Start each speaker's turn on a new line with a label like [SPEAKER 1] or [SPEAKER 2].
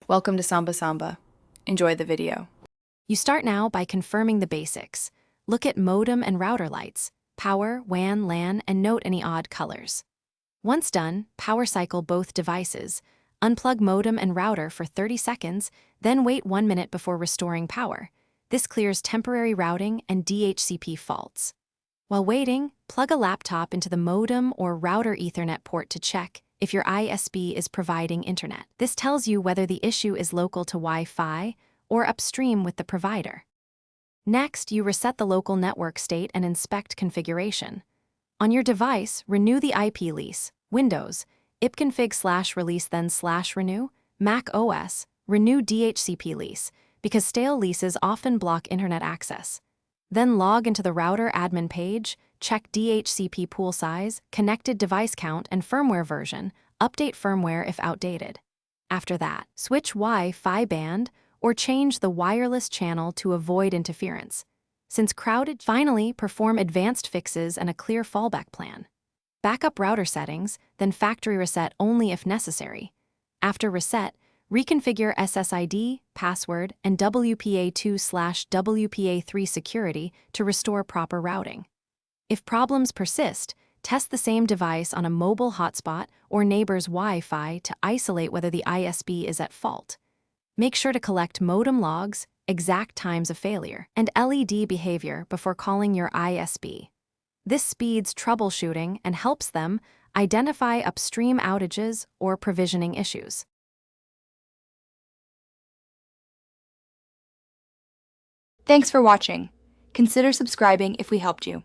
[SPEAKER 1] Welcome to Samba Samba. Enjoy the video.
[SPEAKER 2] You start now by confirming the basics. Look at modem and router lights, power, WAN, LAN, and note any odd colors. Once done, power cycle both devices. Unplug modem and router for 30 seconds, then wait 1 minute before restoring power. This clears temporary routing and DHCP faults. While waiting, plug a laptop into the modem or router Ethernet port to check if your ISP is providing internet. This tells you whether the issue is local to Wi-Fi or upstream with the provider. Next, you reset the local network state and inspect configuration. On your device, renew the IP lease. Windows, ipconfig/release then /renew. Mac OS, renew DHCP lease, because stale leases often block internet access. Then log into the router admin page, check DHCP pool size, connected device count, and firmware version. Update firmware if outdated. After that, switch Wi-Fi band or change the wireless channel to avoid interference. Since crowded, finally perform advanced fixes and a clear fallback plan. Backup router settings, then factory reset only if necessary. After reset, reconfigure SSID, password, and WPA2/WPA3 security to restore proper routing. If problems persist, test the same device on a mobile hotspot or neighbor's Wi-Fi to isolate whether the ISP is at fault. Make sure to collect modem logs, exact times of failure, and LED behavior before calling your ISP. This speeds troubleshooting and helps them identify upstream outages or provisioning issues.
[SPEAKER 3] Thanks for watching. Consider subscribing if we helped you.